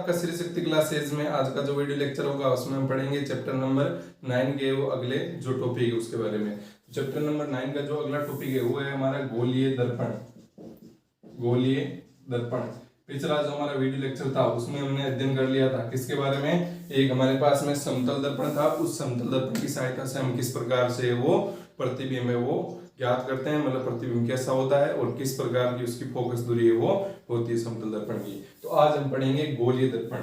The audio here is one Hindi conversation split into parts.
आपका श्री शक्ति क्लासेज में आज का जो वीडियो लेक्चर होगा उसमें हम पढ़ेंगे चैप्टर नंबर 9 के वो अगले जो टॉपिक है उसके बारे में। चैप्टर नंबर 9 का जो अगला टॉपिक है वो है हमारा गोलीय दर्पण। गोलीय दर्पण पिछला जो हमारा वीडियो लेक्चर था उसमें हमने अध्ययन कर लिया था किसके बारे में। एक हमारे पास में समतल दर्पण था, उस समतल दर्पण की सहायता से हम किस प्रकार से वो प्रतिबिंब है वो ज्ञात करते हैं, मतलब प्रतिबिंब कैसा होता है और किस प्रकार की उसकी फोकस दूरी है वो होती है समतल दर्पण की। तो आज हम पढ़ेंगे गोलीय दर्पण।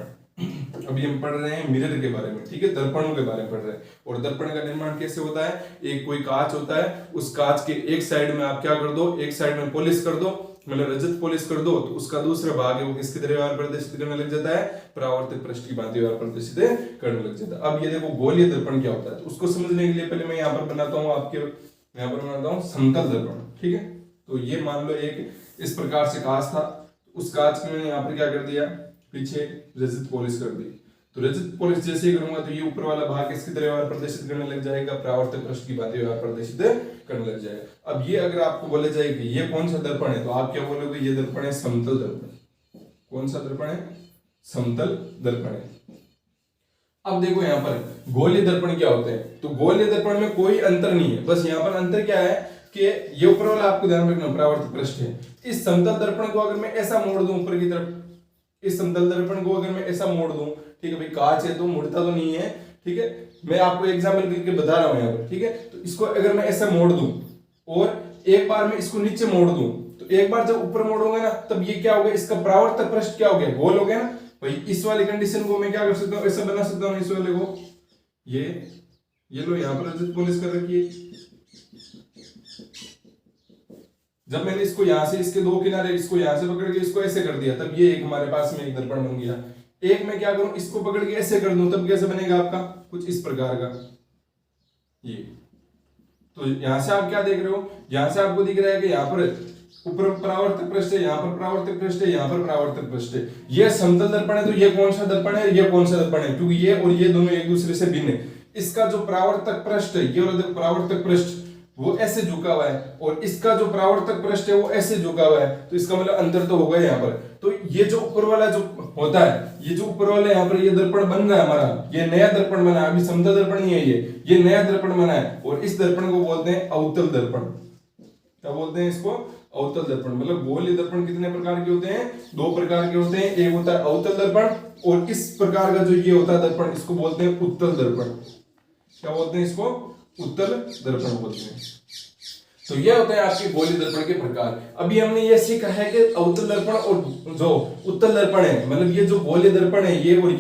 अभी हम पढ़ रहे हैं मिरर के बारे में, ठीक है, दर्पणों के बारे में पढ़ रहे हैं। और दर्पण का निर्माण कैसे होता है, एक कोई कांच होता है, उस कांच के एक साइड में आप क्या कर दो, एक साइड में पॉलिश कर दो, मतलब रजत पॉलिश कर दो, तो उसका दूसरा भाग है वो किसकी तरह व्यवहार प्रदर्शित करने लग जाता है, परावर्तित पृष्ठ की भांति व्यवहार प्रदर्शित करने लग जाता है। अब ये देखो गोलीय दर्पण क्या होता है, तो उसको समझने के लिए पहले मैं यहाँ पर बनाता हूँ आपके, यहाँ पर बनाता हूँ समतल दर्पण, ठीक है। तो ये मान लो एक इस प्रकार से कांच था, उस कांच में मैंने यहाँ पर क्या कर दिया, पीछे रजत पॉलिश कर दी। तो रजत पॉलिश जैसे ही करूंगा तो ये ऊपर वाला भाग किसकी तरह व्यवहार प्रदर्शित करने लग जाएगा, परावर्तित पृष्ठ की भांति व्यवहार प्रदर्शित करने लग जाएगा। अब ये अगर आपको बोला जाए कि ये कौन सा दर्पण है, तो आप क्या बोलोगे, ये दर्पण है समतल दर्पण। कौन सा दर्पण है, समतल दर्पण है। अब देखो यहाँ पर गोलीय दर्पण क्या होते हैं, तो गोलीय दर्पण में कोई अंतर नहीं है, बस यहाँ पर अंतर क्या है कि ये ऊपर वाला आपको ध्यान रखना परावर्तित पृष्ठ है। इस समतल दर्पण को अगर मैं ऐसा मोड़ दूं ऊपर की तरफ, इस समतल दर्पण को अगर मैं ऐसा मोड़ दूं, ठीक है भाई, कांच है तो मुड़ता तो नहीं है, ठीक है, मैं आपको एग्जाम्पल करके बता रहा हूं यहाँ पर, ठीक है। तो इसको अगर मैं ऐसा मोड़ दूं और एक बार मैं इसको नीचे मोड़ दूं, तो एक बार जब ऊपर मोड़ूंगा ना तब ये क्या हो गया, इसका परावर्तक पृष्ठ क्या हो गया, गोल हो गया ना भाई। इस वाली कंडीशन को मैं क्या कर सकता हूँ, ऐसा बना सकता हूँ इस वाले को, ये लो यहाँ पर रजत पॉलिश कर रखी है। जब मैंने इसको यहां से, इसके दो किनारे, इसको यहां से पकड़ के इसको ऐसे कर दिया, तब ये एक हमारे पास में एक दर्पण बन गया। एक मैं क्या करूं, इसको पकड़ के ऐसे कर दूं, तब कैसे बनेगा आपका, कुछ इस प्रकार का ये। तो यहां से आप क्या देख रहे हो, यहां से आपको दिख रहा है कि यहाँ पर ऊपर परावर्तक पृष्ठ है, यहाँ पर परावर्तक पृष्ठ है, यहाँ पर परावर्तक पृष्ठ है। ये समतल दर्पण है, तो ये कौन सा दर्पण है, ये कौन सा दर्पण है, क्योंकि ये और ये दोनों एक दूसरे से भिन्न है। इसका जो परावर्तक पृष्ठ है, ये परावर्तक पृष्ठ वो ऐसे झुका हुआ है और इसका जो परावर्तक पृष्ठ है वो ऐसे झुका हुआ है, तो इसका मतलब अंतर तो होगा यहाँ पर। तो ये जो ऊपर वाला जो होता है, ये जो ऊपर वाला यहाँ पर ये दर्पण बन रहा है हमारा, ये नया दर्पण बना है, अभी समतल दर्पण नहीं है, ये नया दर्पण बना है, और इस दर्पण को बोलते हैं अवतल दर्पण। क्या बोलते हैं इसको, अवतल दर्पण। मतलब गोलीय दर्पण कितने प्रकार के होते हैं, दो प्रकार के होते हैं, एक होता है अवतल दर्पण और इस प्रकार का जो ये होता है दर्पण, इसको बोलते हैं उत्तल दर्पण। क्या बोलते हैं इसको, उत्तल दर्पण बोलते हैं। तो ये होते हैं आपके गोलीय दर्पण के प्रकार। अभी हमने ये सीखा है कि अवतल दर्पण और जो उत्तल दर्पण है, मतलब ये जो गोलीय दर्पण है ये और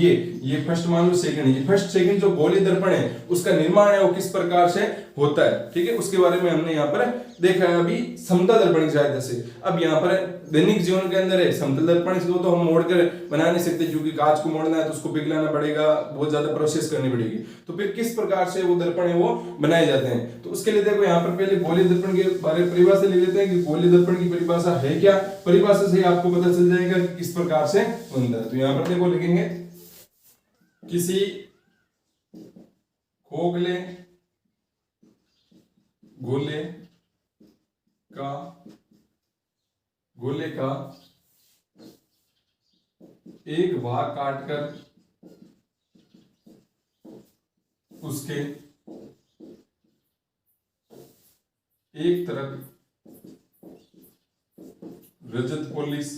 ये फर्स्ट मान लो सेकंड, ये फर्स्ट सेकंड जो गोलीय दर्पण है उसका निर्माण है वो किस प्रकार से होता है, ठीक है, उसके बारे में हमने यहाँ पर देखा है अभी समतल दर्पण की सहायता से। अब यहाँ पर दैनिक जीवन के अंदर है समतल दर्पण, इसको तो हम मोड़ कर बना नहीं सकते, क्योंकि कांच को मोड़ना है तो उसको पिघलाना पड़ेगा, बहुत ज्यादा प्रोसेस करनी पड़ेगी। तो फिर किस प्रकार से वो दर्पण है वो बनाए जाते हैं, तो उसके लिए देखो यहाँ पर पहले गोलीय दर्पण के बारे में परिभाषा ले लेते हैं कि गोलीय दर्पण की परिभाषा है क्या। परिभाषा से आपको पता चल जाएगा कि किस प्रकार से बनता है। तो यहाँ पर देखो लिखेंगे, किसी खोखले गोले का एक भाग काटकर उसके एक तरफ रजत पॉलिश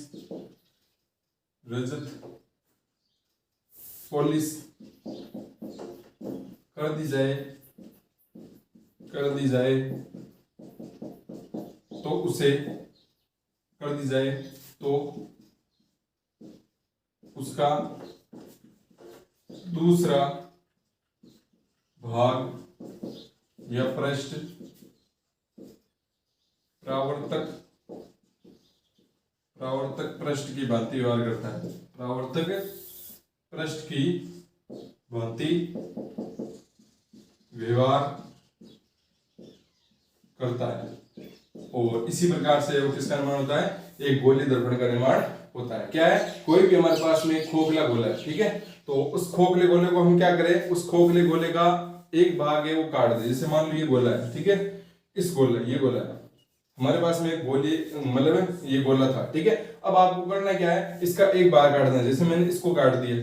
कर दी जाए तो उसका दूसरा भाग या पृष्ठ परावर्तक पृष्ठ की भांति व्यवहार करता है, परावर्तक पृष्ठ की भांति व्यवहार करता है। और इसी प्रकार से वो किसका निर्माण होता है, एक गोलीय दर्पण का निर्माण होता है। क्या है, कोई भी हमारे पास में खोखला गोला है, ठीक है, तो उस खोखले गोले को हम क्या करें, उस खोखले गोले का एक भाग है वो काट दे, जैसे मान लो ये गोला है, ठीक है, इस गोला ये गोला है, हमारे पास में एक गोली मतलब ये गोला था, ठीक है। अब आपको करना क्या है, इसका एक बार काटना है। जैसे मैंने इसको काट दिया,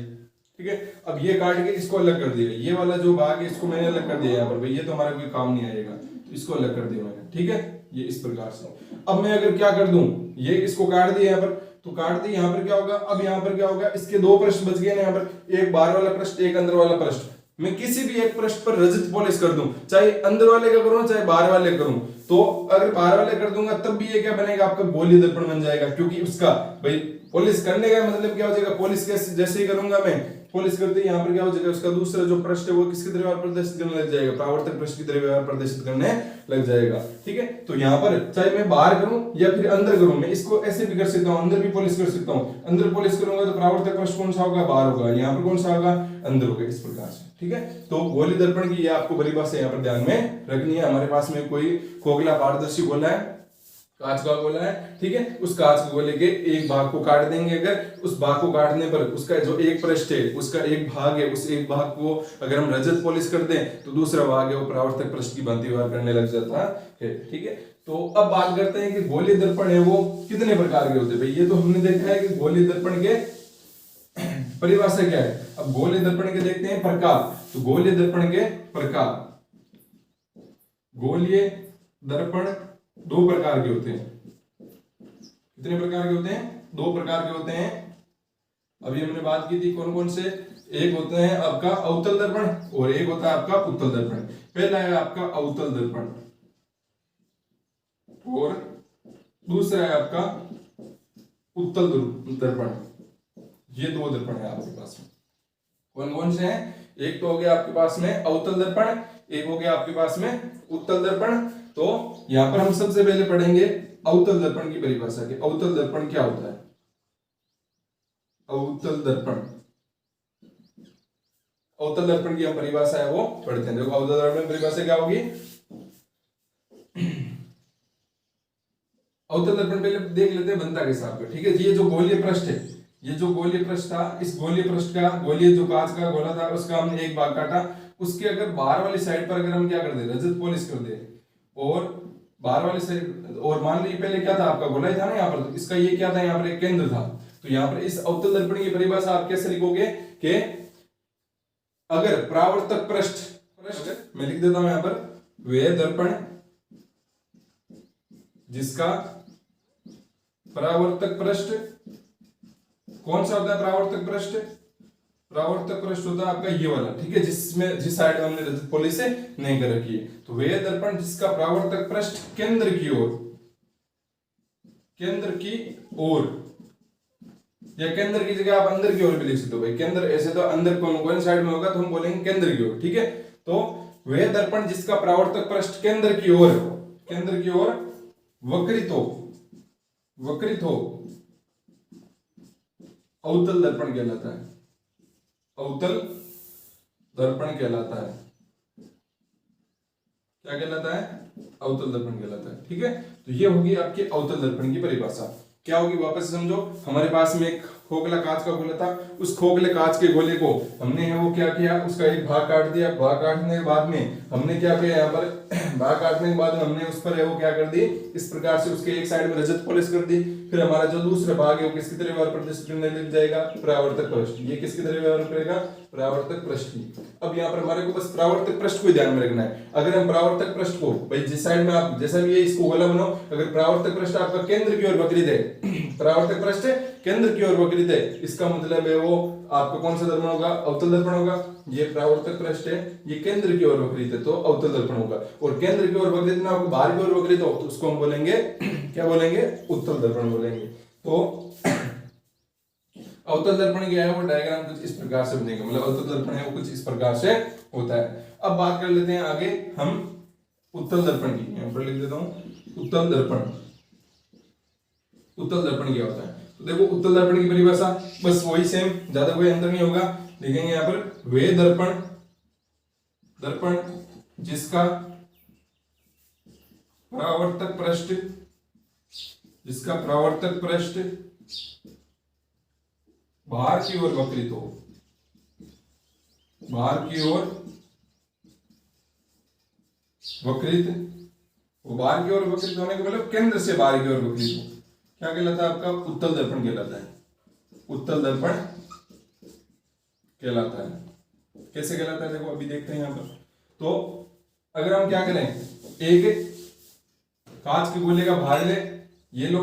ठीक है। अब ये काट के इसको अलग कर दिया, ये वाला जो भाग है इसको मैंने अलग कर दिया यहाँ पर, भाई ये तो हमारा कोई काम नहीं आएगा, तो इसको अलग कर दिया मैंने, ठीक है। ये इस प्रकार से। अब मैं अगर क्या कर दूं, ये इसको काट दिया यहाँ पर, तो काट दी, यहाँ पर क्या होगा, अब यहाँ पर क्या होगा, इसके दो पृष्ठ बच गए ना यहाँ पर, एक बाहर वाला पृष्ठ, एक अंदर वाला पृष्ठ। मैं किसी भी एक पृष्ठ पर रजत पॉलिश कर दूं, चाहे अंदर वाले का करूं चाहे बाहर वाले करूं, तो अगर बाहर वाले कर दूंगा तब भी ये क्या बनेगा, आपका गोलीय दर्पण बन जाएगा। क्योंकि उसका भाई पॉलिश करने का मतलब क्या हो जाएगा, पॉलिश कैसे जैसे ही करूंगा मैं, पॉलिश करते ही यहाँ पर क्या हो जाएगा, उसका दूसरा जो पृष्ठ है वो किसकी तरह व्यवहार प्रदर्शित करने लग जाएगा, परावर्तक पृष्ठ की तरह व्यवहार प्रदर्शित करने लग जाएगा, ठीक है। तो यहाँ पर चाहे मैं बाहर करूं या फिर अंदर करूं, मैं इसको ऐसे भी कर सकता हूं, अंदर भी पॉलिश कर सकता हूं। अंदर पॉलिश करूंगा तो परावर्तक पृष्ठ कौन सा होगा, बाहर होगा, यहाँ पर कौन सा होगा, अंदर होगा, इस प्रकार से, ठीक है। तो गोली दर्पण की ये आपको बड़ी बात से यहाँ पर ध्यान में रखनी है। हमारे पास में कोई खोखला पारदर्शी गोला है, कांच का गोला है, ठीक है। उस कांच के गोले के एक भाग को काट देंगे, अगर उस भाग को काटने पर उसका जो एक पृष्ठ है, उसका एक भाग है, उस एक भाग को अगर हम रजत पॉलिश कर दें तो दूसरा भाग है वो परावर्तक पृष्ठ की भांति व्यवहार करने लग जाता है, ठीक है। तो अब बात करते हैं कि गोलीय दर्पण है वो कितने प्रकार के होते हैं। भाई ये तो हमने देखा है कि गोलीय दर्पण के परिभाषा क्या है। अब गोलीय दर्पण के देखते हैं प्रकार। तो गोलीय दर्पण के प्रकार, गोलीय दर्पण दो प्रकार के होते हैं। कितने प्रकार के होते हैं, दो प्रकार के होते हैं। अभी हमने बात की थी कौन कौन से, एक होता है आपका अवतल दर्पण और एक होता है आपका उत्तल दर्पण। पहला है आपका अवतल दर्पण और दूसरा है आपका उत्तल दर्पण। ये दो दर्पण है आपके पास में। कौन कौन से हैं, एक तो हो गया आपके पास में अवतल दर्पण, एक हो गया आपके पास में उत्तल दर्पण। तो यहां पर हम सबसे पहले पढ़ेंगे अवतल दर्पण की परिभाषा की। अवतल दर्पण क्या होता है, अवतल दर्पण, अवतल दर्पण की हम परिभाषा है वो पढ़ते हैं। देखो अवतल दर्पण की परिभाषा क्या होगी, अवतल दर्पण पहले देख लेते हैं बनता कैसा आपका, ठीक है। ये जो गोलीय पृष्ठ है, ये जो गोलीय पृष्ठ था, इस गोलीय पृष्ठ का, गोलीय जो कांच का गोला था उसका हमने एक भाग काटा, उसके अगर बाहर वाली साइड पर अगर हम क्या कर दे, रजत पॉलिश कर दे, और बाहर वाली साइड, और मान लीजिए पहले क्या था आपका गोला ही था ना यहाँ पर, तो इसका ये क्या था, यहाँ पर एक केंद्र था। तो यहाँ पर इस अवतल दर्पण की परिभाषा आप कैसे लिखोगे कि अगर परावर्तक पृष्ठ मैं लिख देता हूं यहाँ पर, वह दर्पण जिसका परावर्तक पृष्ठ, कौन सा होता है परावर्तक पृष्ठ, परावर्तक पृष्ठ होता है आपका ये वाला, ठीक है, जिसमें जिस साइड में हमने रजत पॉलिश नहीं कर रखी है। तो वह दर्पण जिसका परावर्तक पृष्ठ केंद्र की ओर, केंद्र की ओर, या केंद्र की जगह आप अंदर की ओर भी लिख सकते हो भाई। केंद्र ऐसे तो अंदर कौन साइड में होगा तो हम बोलेंगे केंद्र की ओर, ठीक है। तो वह दर्पण जिसका परावर्तक पृष्ठ केंद्र की ओर, केंद्र की ओर वक्रित हो, वक्रित हो, अवतल दर्पण कहलाता है, अवतल दर्पण कहलाता है। क्या कहलाता है, अवतल दर्पण कहलाता है, ठीक है। तो ये होगी आपके अवतल दर्पण की परिभाषा। क्या होगी वापस समझो, हमारे पास में एक खोखला कांच का गोला था, उस खोखले कांच के गोले को हमने है वो क्या किया, उसका एक भाग काट दिया। भाग काटने के बाद में हमने क्या किया, यहाँ पर भाग काटने के बाद हमने उस पर है वो क्या कर दी, इस प्रकार से उसके एक साइड में रजत पॉलिश कर दी। फिर हमारा जो दूसरा भाग है वो किसकी तरह व्यवहार प्रदर्शित करने लग जाएगा, परावर्तक पृष्ठ। ये किसकी तरह व्यवहार करेगा, परावर्तक पृष्ठ की। अब यहाँ पर हमारे को बस परावर्तक पृष्ठ को ध्यान में रखना है। अगर हम परावर्तक पृष्ठ को भाई जिस साइड में आप जैसा भी है इसको गोला बनाओ, अगर परावर्तक पृष्ठ आपका केंद्र की ओर वक्रित है, परावर्तक पृष्ठ केंद्र की ओर वक्रित है, इसका मतलब है वो आपका कौन सा दर्पण होगा, अवतल दर्पण होगा। ये परावर्तक पृष्ठ है, ये केंद्र की ओर वक्रित है तो अवतल दर्पण होगा। और केंद्र की ओर वक्रित ना हो, बाहर की ओर वक्रित हो तो उसको हम बोलेंगे क्या बोलेंगे, उत्तल दर्पण बोलेंगे। तो अवतल दर्पण क्या है वो डायग्राम कुछ इस प्रकार से बनेगा, मतलब अवतल दर्पण है वो कुछ इस प्रकार से होता है। अब बात कर लेते हैं आगे हम उत्तल दर्पण की, यहाँ पर लिख देता हूं उत्तल दर्पण। उत्तल दर्पण क्या होता है, तो देखो उत्तल दर्पण की परिभाषा बस वही सेम, ज्यादा कोई अंतर नहीं होगा। लिखेंगे यहाँ पर वे दर्पण, दर्पण जिसका परावर्तक पृष्ठ, जिसका परावर्तक पृष्ठ बाहर की ओर वक्रित हो, बाहर की ओर वक्रित वो बाहर की ओर वक्रित होने का मतलब केंद्र से बाहर की ओर वक्रित हो, क्या कहलाता है आपका? उत्तल दर्पण कहलाता है। उत्तल दर्पण कहलाता है। कैसे कहलाता है देखो अभी देखते हैं यहाँ पर। तो अगर हम क्या करें, एक कांच के गोले का भाग ले ये लो,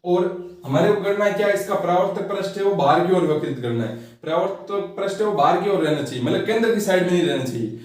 और हमारे को करना है क्या, इसका परावर्तक पृष्ठ है वो बाहर की ओर वक्रित करना है। परावर्तक पृष्ठ है वो बाहर की ओर रहना चाहिए, मतलब केंद्र की साइड में नहीं रहना चाहिए।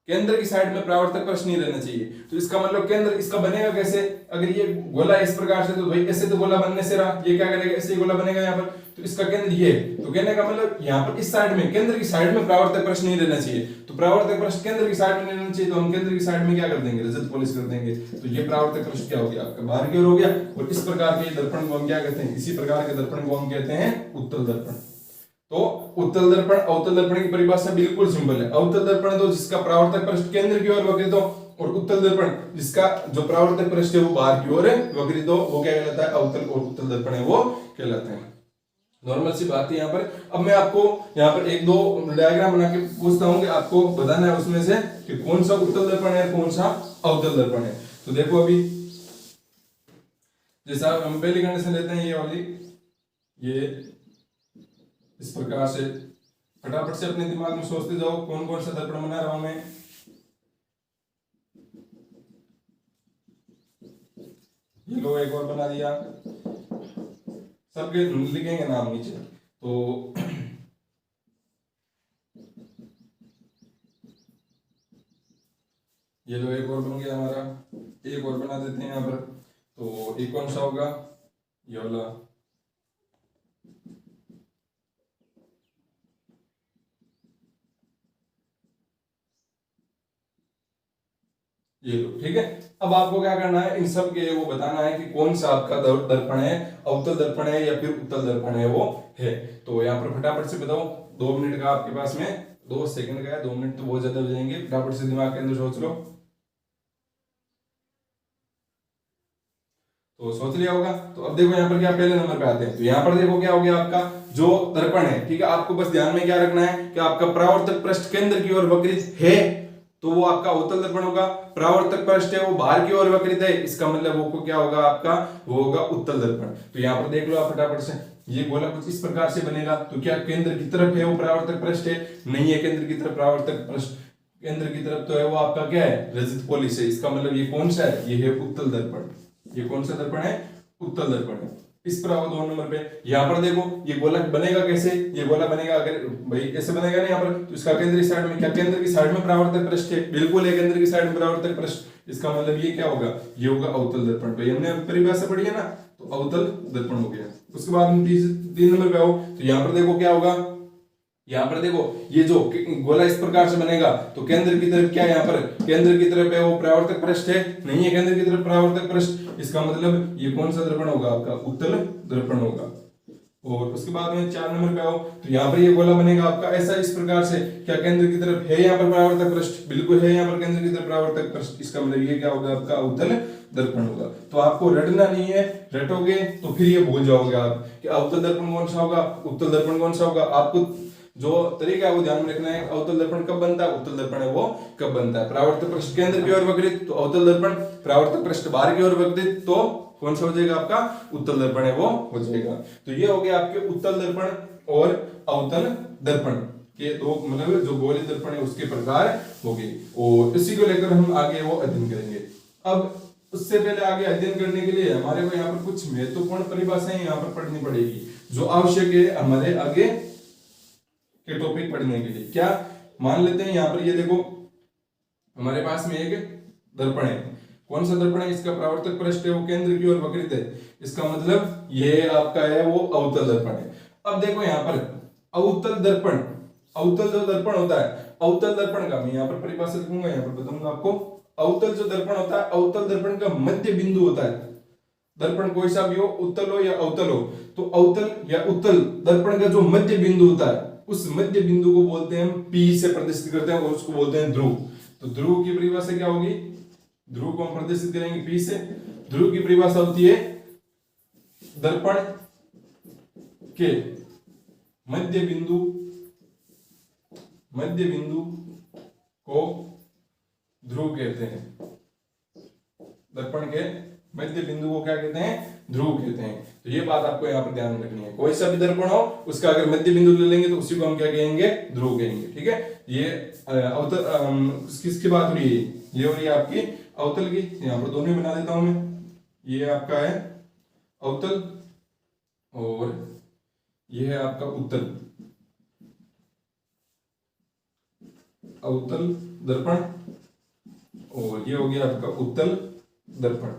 केंद्र की साइड में परावर्तक पृष्ठ नहीं रहना चाहिए। तो इसका मतलब केंद्र इसका बनेगा कैसे? अगर ये गोला इस प्रकार से, तो भाई ऐसे तो गोला बनने से रहा, ये क्या करेगा, ऐसे गोला बनेगा यहाँ पर। तो इसका केंद्र ये, तो कहने का मतलब यहाँ पर इस साइड में, केंद्र की साइड में परावर्तक पृष्ठ नहीं रहना चाहिए। तो परावर्तक पृष्ठ केंद्र की साइड में नहीं रहना चाहिए, तो हम केंद्र की साइड में क्या कर देंगे, रजत पॉलिश कर देंगे। तो ये परावर्तक पृष्ठ क्या हो गया आपका, बाहर की ओर हो गया। और इस प्रकार के दर्पण को हम क्या कहते हैं, इसी प्रकार के दर्पण को हम कहते हैं उत्तल दर्पण। तो उत्तल दर्पण अवतल दर्पण की परिभाषा बिल्कुल सिंपल है। अवतल दर्पण तो जिसका परावर्तक पृष्ठ केंद्र की ओर वक्रित हो, और उत्तल दर्पण जिसका जो परावर्तक पृष्ठ है वो बाहर की ओर वक्रित हो, वो क्या कहलाता है, अवतल और उत्तल दर्पण है वो कहलाते हैं। नॉर्मल सी बात है यहाँ पर। अब मैं आपको यहाँ पर एक दो डायग्राम बना के पूछता हूँ कि आपको बताना है उसमें से कि कौन सा उत्तल दर्पण है, कौन सा अवतल दर्पण है। तो देखो अभी जैसा हम पहली कंडीशन लेते हैं, ये वाली, ये इस प्रकार से फटाफट से अपने दिमाग में सोचते जाओ कौन कौन सा दर्पण बना रहा हूं मैं। ये लो एक और बना दिया, सबके लिखेंगे नाम नीचे। तो ये लो एक और बन गया हमारा, एक और बना देते हैं यहाँ पर। तो एक कौन सा होगा, ये वाला। ये लो, ठीक है। अब आपको क्या करना है, इन सब के वो बताना है कि कौन सा आपका दर्पण है, अवतल दर्पण है या फिर उत्तल दर्पण है वो है। तो यहाँ पर फटाफट से बताओ, 2 मिनट का आपके पास में, 2 सेकंड का है, 2 मिनट तो बहुत ज्यादा हो जाएंगे। फटाफट से दिमाग के अंदर सोच लो। तो सोच लिया होगा। तो अब देखो यहाँ पर क्या, पहले नंबर पे आते हैं। तो यहाँ पर देखो क्या हो गया आपका जो दर्पण है, ठीक है। आपको बस ध्यान में क्या रखना है कि आपका परावर्तक पृष्ठ केंद्र की ओर वक्रित है, तो वो आपका अवतल दर्पण होगा। परावर्तक पृष्ठ है वो बाहर की ओर वक्रित है, इसका मतलब वो क्या होगा आपका, वो होगा उत्तल दर्पण। तो यहाँ पर देख लो आप फटाफट से, ये गोला कुछ इस प्रकार से बनेगा। तो क्या केंद्र की तरफ है वो परावर्तक पृष्ठ है? नहीं है केंद्र की तरफ परावर्तक पृष्ठ, केंद्र की तरफ तो है वो आपका क्या है, रजत पॉलिश है। इसका मतलब ये कौन सा है, ये है उत्तल दर्पण। ये कौन सा दर्पण है, उत्तल दर्पण है। इस पर आओ 2 नंबर पे। यहाँ पर देखो ये गोला बनेगा कैसे, ये गोला बनेगा, अगर भाई ऐसे बनेगा ना यहाँ पर, तो इसका केंद्र की साइड में क्या, केंद्र की साइड में परावर्तक पृष्ठ है, बिल्कुल है केंद्र की साइड में परावर्तक पृष्ठ। इसका मतलब ये क्या होगा, ये होगा अवतल दर्पण। तो हमने परिभाषा पढ़ी है ना, तो अवतल दर्पण हो गया। उसके बाद हम 3 नंबर पे आओ। तो यहाँ पर देखो क्या होगा, यहाँ पर देखो ये जो गोला इस प्रकार से बनेगा, तो केंद्र की तरफ क्या है, यहाँ पर केंद्र की तरफ है वो परावर्तक पृष्ठ है, नहीं है केंद्र की तरफ परावर्तक पृष्ठ। इसका मतलब ये कौन सा दर्पण होगा आपका, उत्तल दर्पण होगा। और उसके बाद में 4 नंबर पे आओ। तो यहाँ पर ये गोला बनेगा आपका ऐसा, इस प्रकार से, क्या केंद्र की तरफ है यहाँ पर परावर्तक पृष्ठ, बिल्कुल है यहाँ पर केंद्र की तरफ परावर्तक पृष्ठ। इसका मतलब ये क्या होगा आपका, उत्तल दर्पण होगा। तो आपको रटना नहीं है, रटोगे तो फिर ये भूल जाओगे आप कि अवतल दर्पण कौन सा होगा, उत्तल दर्पण कौन सा होगा। आपको जो तरीका है वो ध्यान में रखना है। अवतल दर्पण कब बनता है, उत्तल दर्पण है वो कब बनता है। परावर्तक पृष्ठ केंद्र की ओर वक्रित तो अवतल दर्पण, परावर्तक पृष्ठ बाहर की ओर वक्रित तो कौन सा हो जाएगा आपका, उत्तल दर्पण है वो हो जाएगा। तो ये हो गया आपके उत्तल दर्पण और अवतल दर्पण के दो, मतलब जो गोलीय दर्पण है उसके प्रकार हो गए। और इसी को लेकर हम आगे वो अध्ययन करेंगे। अब उससे पहले आगे अध्ययन करने के लिए हमारे को यहाँ पर कुछ महत्वपूर्ण परिभाषाएं यहाँ पर पढ़नी पड़ेगी, जो आवश्यक है हमारे आगे के टॉपिक पढ़ने के लिए। क्या मान लेते हैं, यहाँ पर ये देखो हमारे पास में एक दर्पण है। कौन सा दर्पण है, इसका परावर्तक पृष्ठ है वो केंद्र की ओर वक्रित है, इसका मतलब ये आपका है वो अवतल दर्पण है। अब देखो यहाँ पर अवतल दर्पण, अवतल जो दर्पण होता है, अवतल दर्पण का मैं यहाँ पर परिभाषा लिखूंगा, यहाँ पर बताऊंगा आपको। अवतल जो दर्पण होता है, अवतल दर्पण का मध्य बिंदु होता है। दर्पण कोई सा भी हो, उत्तल हो या अवतल हो, तो अवतल या उत्तल दर्पण का जो मध्य बिंदु होता है, उस मध्य बिंदु को बोलते हैं हम P से प्रदर्शित करते हैं, और उसको बोलते हैं ध्रुव। तो ध्रुव की परिभाषा क्या होगी, ध्रुव को हम प्रदर्शित करेंगे P से। ध्रुव की परिभाषा होती है दर्पण के मध्य बिंदु, मध्य बिंदु को ध्रुव कहते हैं। दर्पण के मध्य बिंदु को क्या कहते हैं, ध्रुव कहते हैं। तो ये बात आपको यहाँ पर ध्यान में रखनी है। कोई सा भी दर्पण हो उसका अगर मध्य बिंदु ले लेंगे तो उसी को हम क्या कहेंगे, ध्रुव कहेंगे। ठीक है, ये अवतल किसकी बात हो रही है, ये हो रही है आपकी अवतल की। यहाँ पर दोनों बना देता हूं मैं। ये आपका है अवतल और ये है आपका उत्तल, अवतल दर्पण, और ये हो गया आपका उत्तल दर्पण।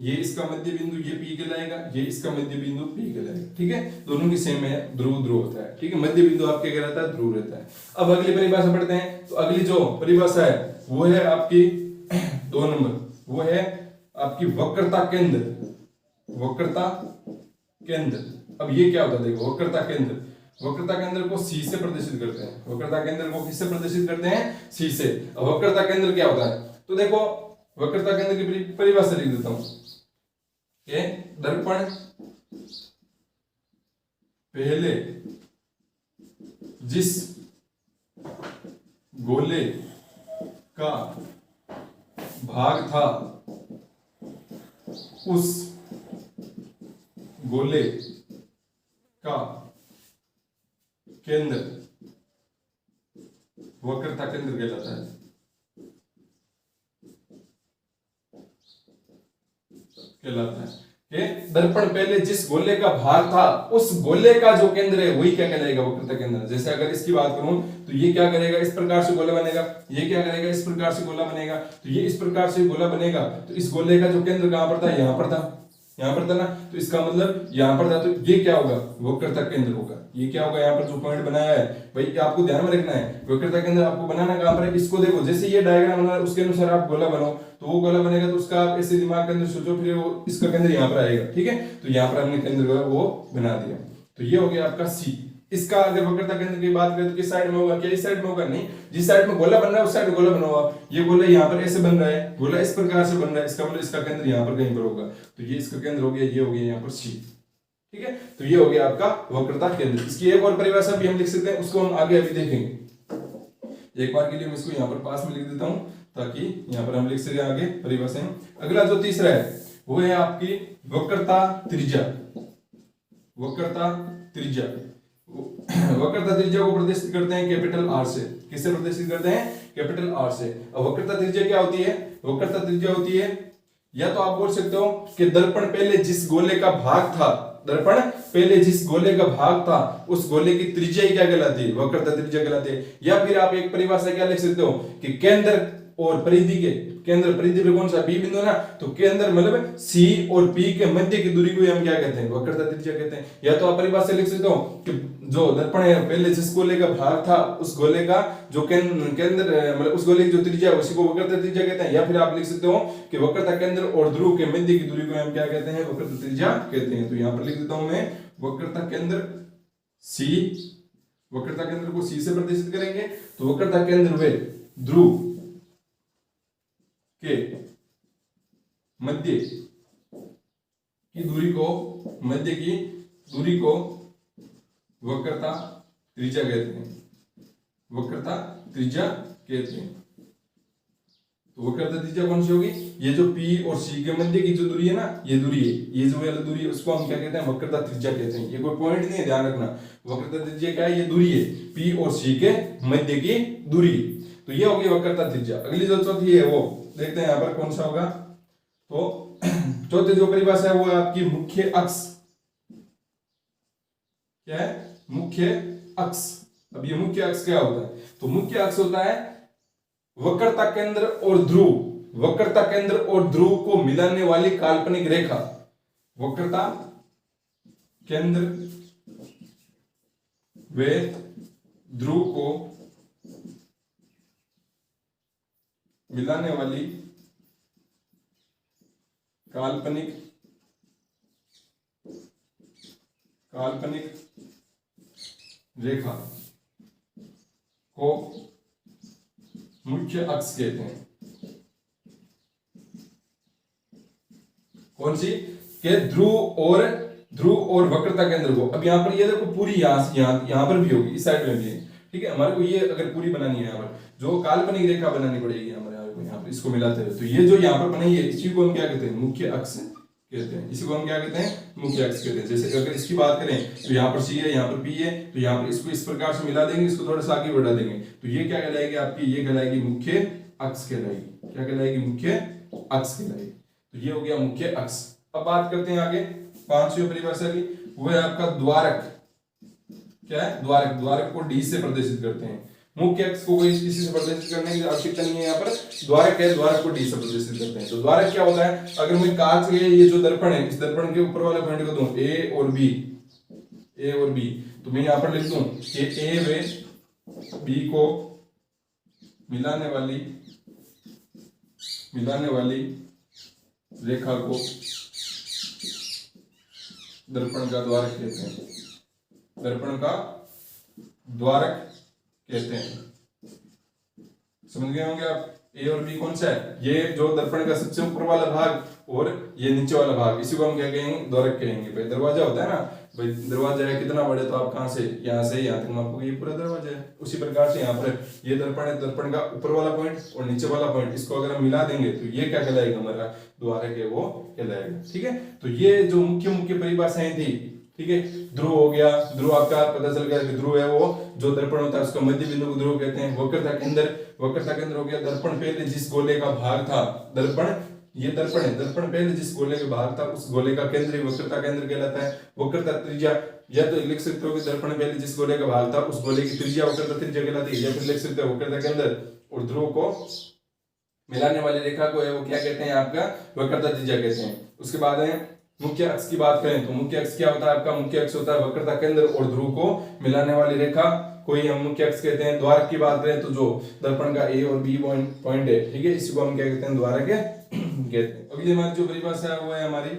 ये इसका मध्य बिंदु ये P कहलाएगा, ये इसका मध्य बिंदु P कहलाएगा। ठीक है, दोनों की सेम है, ध्रुव ध्रुव होता है। ठीक है, मध्य बिंदु आपके क्या रहता है, ध्रुव रहता है। अब अगली परिभाषा पढ़ते हैं। तो अगली जो परिभाषा है वो है आपकी 2 नंबर, वो है आपकी वक्रता केंद्र। वक्रता केंद्र, अब ये क्या होता है, देखो वक्रता केंद्र, वक्रता केंद्र को C से प्रदर्शित करते हैं। वक्रता केंद्र को किससे प्रदर्शित करते हैं, C से। अब वक्रता केंद्र क्या होता है, तो देखो वक्रता केंद्र की परिभाषा लिख देता हूं कि दर्पण पहले जिस गोले का भाग था उस गोले का केंद्र वक्रता केंद्र कहलाता है। कि दर्पण पहले जिस गोले का भाग था उस गोले का जो केंद्र है वही क्या कहलाएगा, वक्रता केंद्र। जैसे अगर इसकी बात करूं तो ये क्या करेगा, इस प्रकार से गोला बनेगा, ये क्या करेगा, इस प्रकार से गोला बनेगा, तो ये इस प्रकार से गोला बनेगा। तो इस गोले का जो केंद्र कहां पर था, यहां पर था, यहां पर था ना, तो इसका मतलब यहां पर था, तो ये क्या होगा, वक्रता केंद्र होगा। ये क्या होगा, यहाँ पर जो पॉइंट बनाया है भाई आपको ध्यान में रखना है। वक्रता केंद्र आपको बनाना कहां पर है, इसको देखो, जैसे ये डायग्राम बना है उसके अनुसार आप गोला बनाओ, तो वो गोला बनेगा तो उसका आप ऐसे दिमाग के अंदर सोचो, फिर वो इसका केंद्र यहाँ पर आएगा। ठीक है, तो यहाँ पर हमने केंद्र वो बना दिया। तो ये हो गया आपका C। इसका अगर वक्रता केंद्र की बात करें तो किस साइड में होगा, क्या इस साइड में होगा, नहीं, जिस साइड में गोला बन रहा है उस साइड गोला बनाओ। ये गोला यहाँ पर ऐसे बन रहा है, गोला इस प्रकार से बन रहा है, इसका मतलब इसका केंद्र यहाँ पर कहीं पर होगा। तो ये इसका केंद्र हो गया, ये हो गया यहाँ पर C। ठीक है, तो ये हो गया आपका वक्रता केंद्र। इसकी एक और परिभाषा भी हम लिख सकते हैं, उसको हम आगे अभी देखेंगे। एक बार के लिए मैं इसको यहाँ पर पास में लिख देता हूं ताकि यहाँ पर हम लिख सके आगे परिभाषाएं। अगला जो तीसरा है वो है आपकी वक्रता त्रिज्या। वक्रता त्रिज्या, वक्रता त्रिज्या को प्रदर्शित करते हैं कैपिटल R से। किससे प्रदर्शित करते हैं, कैपिटल R से। अब वक्रता त्रिज्या क्या होती है, वक्रता त्रिज्या होती है, या तो आप बोल सकते हो कि दर्पण पहले जिस गोले का भाग था, दर्पण पहले जिस गोले का भाग था उस गोले की त्रिज्या क्या कहलाती है, वक्रता त्रिज्या कहलाती है। या फिर आप एक परिभाषा क्या लिख सकते हो कि केंद्र और परिधि के, केंद्र परिधि पर कौन सा P बिंदु है ना, तो केंद्र मतलब C और P के मध्य की दूरी को हम क्या कहते हैं, वक्रता त्रिज्या कहते हैं। या तो आप परिभाषा लिख सकते हो कि जो दर्पण है पहले जिस गोले का भाग था उस गोले का जो केंद्र मतलब उस गोले की जो त्रिज्या है उसी को वक्रता त्रिज्या कहते हैं। या फिर आप लिख सकते हो कि वक्रता केंद्र और ध्रुव के मध्य की दूरी को हम क्या कहते हैं, वक्रता त्रिज्या कहते हैं। तो यहाँ पर लिख देता हूं मैं वक्रता केंद्र C, वक्रता केंद्र को C से प्रदर्शित करेंगे। तो वक्रता केंद्र वे ध्रुव के मध्य की दूरी को, मध्य की दूरी को वक्रता त्रिज्या कहते हैं, वक्रता त्रिज्या कहते हैं। तो वक्रता त्रिज्या कौन सी होगी, ये जो P और C के मध्य की जो दूरी है ना, ये दूरी है, ये जो वाली दूरी है उसको हम क्या कहते हैं, वक्रता त्रिज्या कहते हैं। ये कोई पॉइंट नहीं है, ध्यान रखना। वक्रता त्रिज्या क्या है, ये दूरी है, P और C के मध्य की दूरी। तो ये होगी वक्रता त्रिज्या। अगली जो चौथी है वो देखते हैं यहाँ पर कौन सा होगा। तो चौथी जो परिभाषा है वो है आपकी मुख्य अक्ष। क्या है, मुख्य अक्ष। अब ये मुख्य अक्ष क्या होता है, तो मुख्य अक्ष होता है वक्रता केंद्र और ध्रुव, वक्रता केंद्र और ध्रुव को मिलाने वाली काल्पनिक रेखा। वक्रता केंद्र वे ध्रुव को मिलाने वाली काल्पनिक रेखा को मुख्य अक्ष कहते हैं। कौन सी, के ध्रुव और वक्रता केंद्र को। अब यहाँ पर ये देखो पूरी यहाँ पर भी होगी, इस साइड में भी है। ठीक है, हमारे को ये अगर पूरी बनानी है, यहाँ पर जो काल्पनिक रेखा बनानी पड़ेगी हमारे यहाँ पर इसको मिलाते हुए। तो ये जो यहाँ पर बनाई है इसी को हम क्या कहते हैं, मुख्य अक्ष कहते हैं। इसी को हम क्या कहते हैं, मुख्य अक्ष कहते हैं। जैसे अगर इसकी बात करें तो यहाँ पर सी है, यहाँ पर पी है, तो यहाँ पर इसको इस प्रकार से मिला देंगे, इसको थोड़ा सा आगे बढ़ा देंगे, तो ये क्या कहलाएगी आपकी, ये कहलाएगी मुख्य अक्ष कहलाएगी। क्या कहलाएगी, मुख्य अक्ष कहलाएगी। तो ये हो गया मुख्य अक्ष। अब बात करते हैं आगे 5वीं परिभाषा की, वो है आपका द्वारक। क्या है, द्वारक। द्वारक को डी से प्रदर्शित करते हैं। मुख्य अक्ष को कोई किसी से प्रदर्शित करने की आवश्यकता नहीं है, यहाँ पर द्वारक है, द्वारक को डी से प्रदर्शित करते हैं। तो द्वारक क्या होता है, अगर मैं कांच के ये जो दर्पण है, इस दर्पण के ऊपर वाले पॉइंट को दूं ए और बी, ए और बी, तो मैं यहाँ पर लिख दूं कि ए व बी को मिलाने वाली रेखा को दर्पण का द्वारक कहते हैं। दर्पण का द्वारक कहते हैं। समझ गए होंगे आप। ए और बी कौन सा है, ये जो दर्पण का सबसे ऊपर वाला भाग और ये नीचे वाला भाग, इसी को हम क्या कहेंगे, द्वारक कहेंगे। भाई दरवाजा होता है ना, भाई दरवाजा है कितना बड़े, तो आप कहां से, यहाँ से यहाँ तक आपको ये पूरा दरवाजा है। उसी प्रकार से यहाँ पर ये दर्पण है, दर्पण का ऊपर वाला पॉइंट और नीचे वाला पॉइंट, इसको अगर हम मिला देंगे तो ये क्या कहलाएगा, हमारा द्वारक है वो कहलाएगा। ठीक है, तो ये जो मुख्य परिभाषाएं थी, ठीक है। ध्रुव हो गया, ध्रुव आपका पता चल गया कि ध्रुव है वो जो दर्पण होता है उसका मध्य बिंदु को ध्रुव कहते हैं। वक्रता केंद्र, वक्रता केंद्र हो गया दर्पण पहले जिस गोले का भाग था, दर्पण ये दर्पण है, दर्पण पहले जिस गोले का भाग था उस गोले का केंद्र ही वक्रता केंद्र कहलाता है। वक्रता त्रिज्या, या तो लिख सकते हो कि दर्पण पहले जिस गोले का भाग था उस गोले की त्रिज्या वक्रता त्रिज्या कहलाती है, या फिर लिख सकते हो वक्रता केंद्र और ध्रुव को मिलाने वाली रेखा को है वो क्या कहते हैं, आपका वक्रता त्रिज्या कहते हैं। उसके बाद है मुख्य अक्ष की बात करें तो मुख्य अक्ष क्या होता है आपका, मुख्य अक्ष होता है वक्रता केंद्र और ध्रुव को मिलाने वाली रेखा को ही हम मुख्य अक्ष कहते हैं। द्वारक की बात करें तो जो दर्पण का ए और बी पॉइंट है, ठीक है, इसी को हम क्या कहते हैं, द्वारक कहते हैं। अगली हमारी जो परिभाषा है वो है हमारी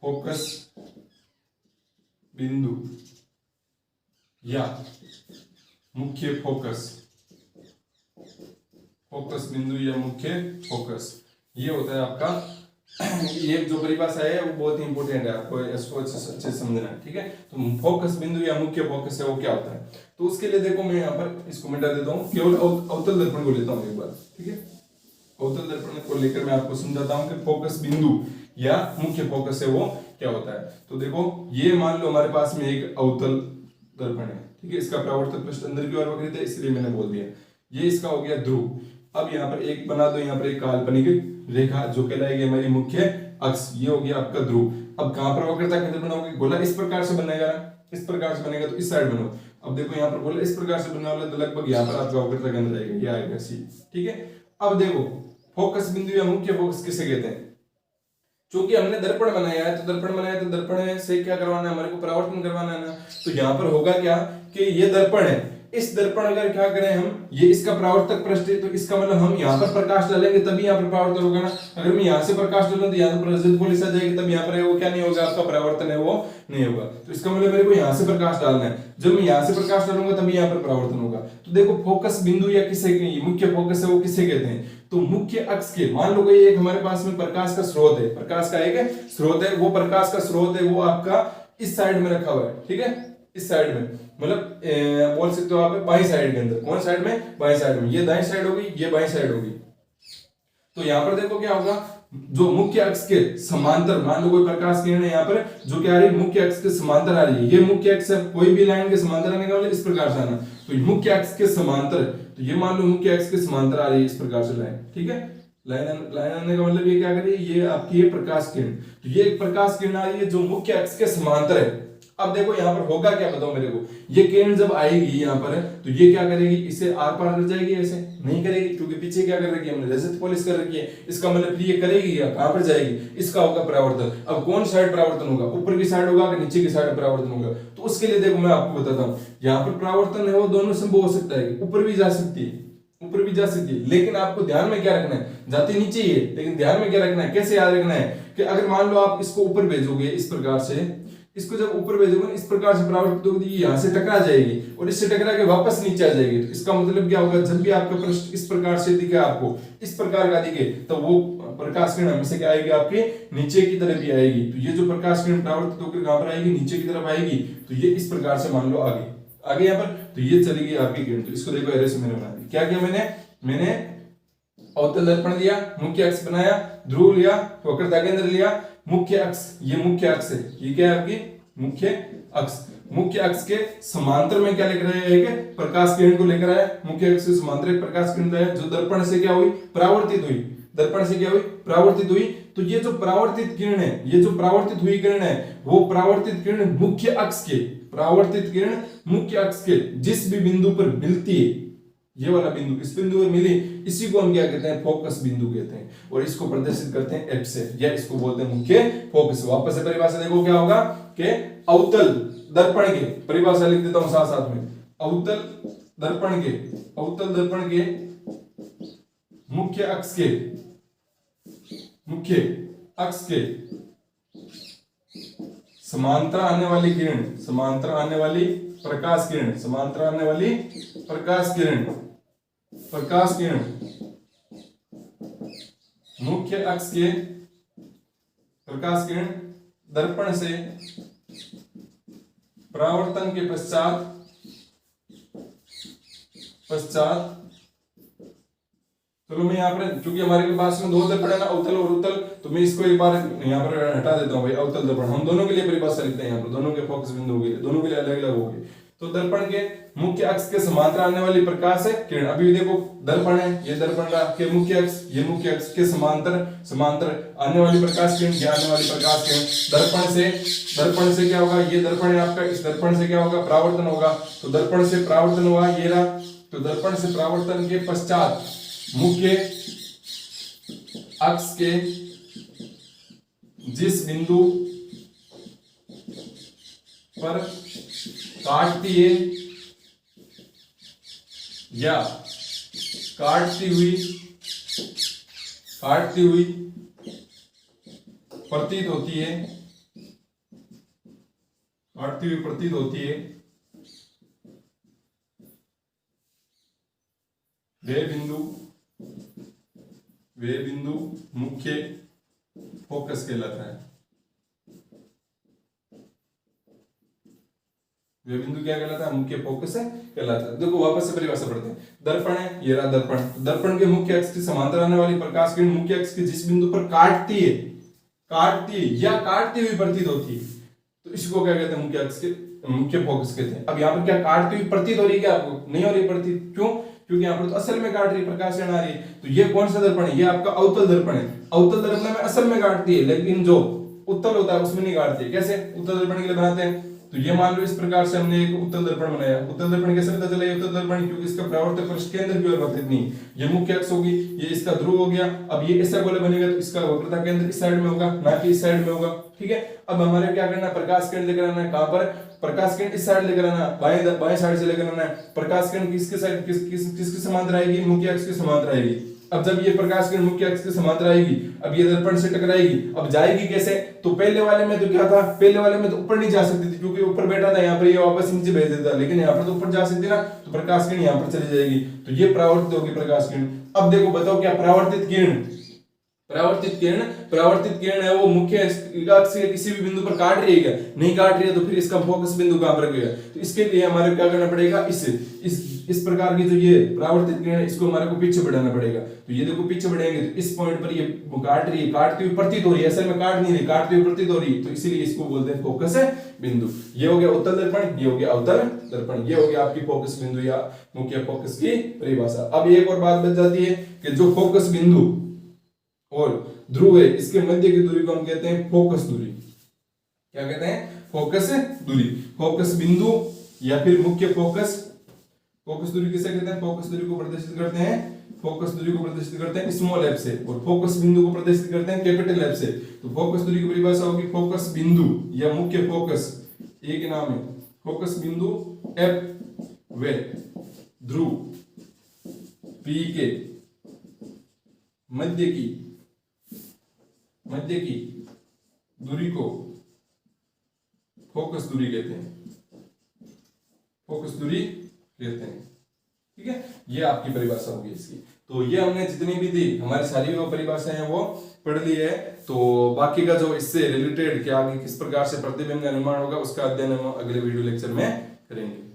फोकस बिंदु या मुख्य फोकस। फोकस बिंदु या मुख्य फोकस, ये होता है आपका ये जो परिभाषा है वो बहुत ही इंपॉर्टेंट है, आपको इसको अच्छे से समझना है। ठीक है, तो फोकस बिंदु या मुख्य फोकस है वो क्या होता है, तो उसके लिए देखो मैं यहाँ पर इसको मिटा देता हूँ, केवल अवतल दर्पण को लेता हूँ एक बार। ठीक है, अवतल दर्पण को लेकर मैं आपको समझाता हूँ कि फोकस बिंदु या मुख्य फोकस है वो क्या होता है। तो देखो ये मान लो हमारे पास में एक अवतल दर्पण है, ठीक है, इसका परावर्तक पृष्ठ अंदर की ओर वक्रित है इसलिए मैंने बोल दिया। ये इसका हो गया ध्रुव। अब यहाँ पर एक बना दो, यहाँ पर एक काल्पनिक रेखा जो कहलाएगी हमारी मुख्य अक्ष, ये हो गया आपका ध्रुव। अब कहां पर वक्रता केंद्र बनाओगे, गोला इस प्रकार से बनेगा ना, इस प्रकार से बनेगा तो इस साइड बनो। अब देखो यहाँ पर गोला इस प्रकार से बनने वाला तो लगभग यहाँ पर आपका वक्रता केंद्र आएगा, ये आएगा सी। ठीक है, अब देखो फोकस बिंदु या मुख्य फोकस किसे कहते हैं, क्योंकि हमने दर्पण बनाया है तो दर्पण से क्या करवाना है, हमारे को परावर्तन करवाना है ना। तो यहाँ पर होगा क्या कि ये दर्पण है, इस दर्पण अगर क्या करें हम, ये इसका परावर्तक पृष्ठ है, तो इसका मतलब हम यहाँ पर प्रकाश डालेंगे तभी यहाँ पर परावर्तन होगा ना। अगर मैं यहाँ से प्रकाश डालूं तो यहाँ पर रजत पुलिस आ जाएगी, तब यहाँ पर है वो क्या नहीं होगा, आपका परावर्तन है वो नहीं होगा। तो इसका मतलब मेरे को यहाँ से प्रकाश डालना है, जब मैं यहाँ से प्रकाश डालूंगा तभी यहाँ पर परावर्तन होगा। तो देखो फोकस बिंदु या किसे मुख्य फोकस है वो किसे कहते हैं, तो मुख्य अक्ष के, मान लो कोई एक हमारे पास में प्रकाश का स्रोत है, प्रकाश का एक स्रोत है, वो प्रकाश का स्रोत है वो आपका इस साइड में रखा हुआ है। ठीक है, इस साइड में, मतलब बोल सकते हो आप बाई साइड के अंदर। कौन साइड में, बाई साइड में। ये दाई साइड होगी, ये बाई साइड होगी। तो यहाँ पर देखो क्या होगा, जो मुख्य अक्ष के समांतर, मान लो कोई प्रकाश किरण है यहाँ पर जो क्या आ रही है, मुख्य अक्ष के समांतर आ रही है। ये मुख्य अक्ष है, कोई भी लाइन के समांतर आने का मतलब इस प्रकार से आना, तो मुख्य अक्ष के समांतर, तो ये मान लो मुख्य अक्ष के समांतर आ रही है इस प्रकार से लाइन। ठीक है, लाइन आने का मतलब ये क्या कर रही है, ये आपकी ये प्रकाश किरण, तो ये एक प्रकाश किरण आ रही है जो मुख्य अक्ष के समांतर है। अब देखो यहाँ पर होगा क्या, बताओ मेरे को, ये किरण जब आएगी यहाँ पर तो ये क्या करेगी, इसे आर पार कर जाएगी, ऐसे नहीं करेगी, क्योंकि पीछे क्या कर रखी है हमने, रजत पॉलिश कर रखी है। इसका मतलब ये करेगी क्या, कहां पर जाएगी, इसका होगा परावर्तन। अब कौन साइड परावर्तन होगा, ऊपर की साइड होगा कि नीचे की साइड परावर्तन होगा। तो उसके लिए देखो मैं आपको बताता हूँ, यहाँ पर परावर्तन है वो दोनों संभव हो सकता है, ऊपर भी जा सकती है, ऊपर भी जा सकती है, लेकिन आपको ध्यान में क्या रखना है, जाती नीचे ही है, लेकिन ध्यान में क्या रखना है, कैसे याद रखना है कि अगर मान लो आप इसको ऊपर भेजोगे इस प्रकार से, इसको जब ऊपर भेजोगे इस प्रकार से परावर्तित होगी, यहाँ से टकरा जाएगी और इससे टकरा के वापस नीचे आ जाएगी। तो इसका मतलब क्या होगा, जब भी आपका पृष्ठ इस प्रकार से दिखे, आपको इस प्रकार का दिखे, तो वो प्रकाश किरण हमेशा क्या आएगी, आपके नीचे की तरफ ही आएगी। तो ये जो प्रकाश किरण परावर्तित होकर कहां पर आएगी, नीचे की तरफ आएगी। तो ये इस प्रकार से मान लो आगे यहाँ पर, तो ये चली गई आपकी किरण। तो इसको देखो एरो से मैंने बना दिया। क्या किया मैंने अवतल दर्पण लिया, मुख्य अक्ष बनाया, ध्रुव लिया, वक्रता केंद्र लिया, मुख्य अक्ष, ये मुख्य अक्ष है, ये क्या है आपकी मुख्य अक्ष। मुख्य अक्ष के समांतर में क्या लिख रहे हैं कि प्रकाश किरण को लेकर आया, मुख्य अक्ष के समांतर एक प्रकाश किरण लाया जो दर्पण से क्या हुई, परावर्तित हुई, दर्पण से क्या हुई, परावर्तित हुई। तो ये जो परावर्तित किरण है, ये जो परावर्तित हुई किरण है, वो परावर्तित किरण मुख्य अक्ष के, परावर्तित किरण मुख्य अक्ष के जिस भी बिंदु पर मिलती है, ये वाला बिंदु, इस बिंदु पर मिली, इसी को हम क्या कहते हैं, फोकस बिंदु कहते हैं, और इसको प्रदर्शित करते हैं एफ से, या इसको बोलते हैं मुख्य फोकस। वापस से परिभाषा देखो क्या होगा कि अवतल दर्पण के, परिभाषा लिख देता हूं साथ साथ में, अवतल दर्पण के, अवतल दर्पण के मुख्य अक्ष के, मुख्य अक्ष के समांतर आने वाली किरण, समांतर आने वाली प्रकाश किरण, समांतर आने वाली प्रकाश किरण, प्रकाश किरण मुख्य अक्ष के प्रकाश किरण दर्पण से परावर्तन के पश्चात चलो मैं यहाँ पर, चूंकि हमारे पास में दो दर्पण है ना, अवतल और उत्तल, तो मैं इसको एक बार यहाँ पर हटा देता हूँ भाई, अवतल दर्पण हम दोनों के लिए परिभाषा लिखते हैं यहाँ पर, दोनों के फोकस बिंदु के लिए, दोनों के लिए अलग अलग होगी। तो दर्पण के मुख्य अक्ष के समांतर आने वाली प्रकाश है किरण, अभी देखो दर्पण है, ये दर्पण का के मुख्य अक्ष, ये मुख्य अक्ष के समांतर आने वाली प्रकाश किरण, ये आने वाली प्रकाश किरण दर्पण से क्या होगा, ये दर्पण है आपका, इस दर्पण से क्या होगा, परावर्तन होगा। तो दर्पण से परावर्तन हुआ, ये रहा, तो दर्पण से परावर्तन के पश्चात मुख्य अक्ष के जिस बिंदु पर काटती है या काटती हुई प्रतीत होती है, काटती हुई प्रतीत होती है, वे बिंदु मुख्य फोकस कहलाता है। वे बिंदु क्या कहलाता है, मुख्य फोकस है कहलाता है। देखो वापस से परिभाषा पढ़ते हैं, दर्पण है, ये रहा दर्पण, दर्पण के मुख्य अक्ष के समांतर आने वाली प्रकाश किरण मुख्य अक्ष के जिस बिंदु पर काटती है या काटती हुई प्रतीत होती है, तो इसको क्या कहते हैं, मुख्य अक्ष के मुख्य फोकस कहते हैं। अब यहाँ पर क्या काटती हुई प्रतीत हो रही है क्या आपको, नहीं हो रही प्रतीत, क्यों, क्योंकि यहाँ पर तो असल में काट रही है, प्रकाश किरण आ रही है। तो ये कौन सा दर्पण है, ये आपका अवतल दर्पण है, अवतल दर्पण में असल में काटती है, लेकिन जो उत्तल होता है उसमें नहीं काटती है। कैसे उत्तल दर्पण के लिए बनाते हैं, तो ये मान लो इस प्रकार से हमने एक उत्तल दर्पण बनाया, उत्तल दर्पण कैसे पता चला ये उत्तल दर्पण, क्योंकि इसका परावर्तक पृष्ठ केंद्र की ओर वर्तित नहीं, ये मुख्य अक्ष होगी, ये इसका ध्रुव हो गया। अब ये ऐसा गोला बनेगा तो इसका वक्रता केंद्र इस साइड में होगा, ना कि इस साइड में होगा, ठीक है। अब हमारे क्या करना है, प्रकाश किरण लेकर आना है, कहां पर, प्रकाश किरण इस साइड लेकर आना, बाएं साइड से लेकर आना है। प्रकाश किरण किसके साइड, किसके समांतर आएगी, मुख्य अक्ष के समांतर आएगी। अब जब ये प्रकाश किरण मुख्य अक्ष के समांतर आएगी, अब ये दर्पण से टकराएगी, अब जाएगी कैसे, तो पहले वाले में तो क्या था, पहले वाले में तो ऊपर नहीं जा सकती थी, क्योंकि ऊपर बैठा था, यहाँ पर ये वापस नीचे भेज देता, लेकिन यहाँ पर तो ऊपर जा सकती ना, तो प्रकाश किरण यहाँ पर चली जाएगी, तो ये परावर्तित होगी प्रकाश किरण। अब देखो बताओ क्या परावर्तित किरण है वो मुख्य अक्ष के किसी भी बिंदु पर काट रही है क्या, नहीं काट रही है, तो फिर इसका फोकस बिंदु कहां पर गया, तो इसके लिए हमारे क्या करना पड़ेगा, इस प्रकार की जो ये परावर्तित किरण इसको हमारे को पीछे बढ़ाना पड़ेगा। तो ये देखो पीछे बढ़ाएंगे तो इस पॉइंट पर ये काट रही है, काटती हुई प्रतीत हो रही है, असल में काट नहीं रही, काटती हुई प्रतीत हो रही है, तो इसीलिए इसको बोलते हैं फोकस बिंदु। ये हो गया उत्तल दर्पण, ये हो गया अवतल दर्पण, ये हो गया आपकी फोकस बिंदु या मुख्य फोकस की परिभाषा। अब एक और बात बच जाती है कि जो फोकस बिंदु और ध्रुव है, इसके मध्य की दूरी को हम कहते हैं फोकस दूरी। क्या कहते हैं, फोकस दूरी। फोकस बिंदु या फिर मुख्य फोकस दूरी किसे कहते हैं, फोकस दूरी को प्रदर्शित करते हैं स्मॉल एफ से, और फोकस बिंदु को प्रदर्शित करते हैं कैपिटल एफ से। तो फोकस दूरी की परिभाषा होगी फोकस बिंदु या मुख्य फोकस, एक ही नाम है, फोकस बिंदु एफ वे ध्रुव पी के मध्य की दूरी को फोकस दूरी कहते हैं, ठीक है। ये आपकी परिभाषा होगी इसकी। तो ये हमने जितनी भी दी, हमारी सारी वो परिभाषाएं हैं वो पढ़ ली है। तो बाकी का जो इससे रिलेटेड कि आगे किस प्रकार से प्रतिबिंब का निर्माण होगा, उसका अध्ययन हम अगले वीडियो लेक्चर में करेंगे।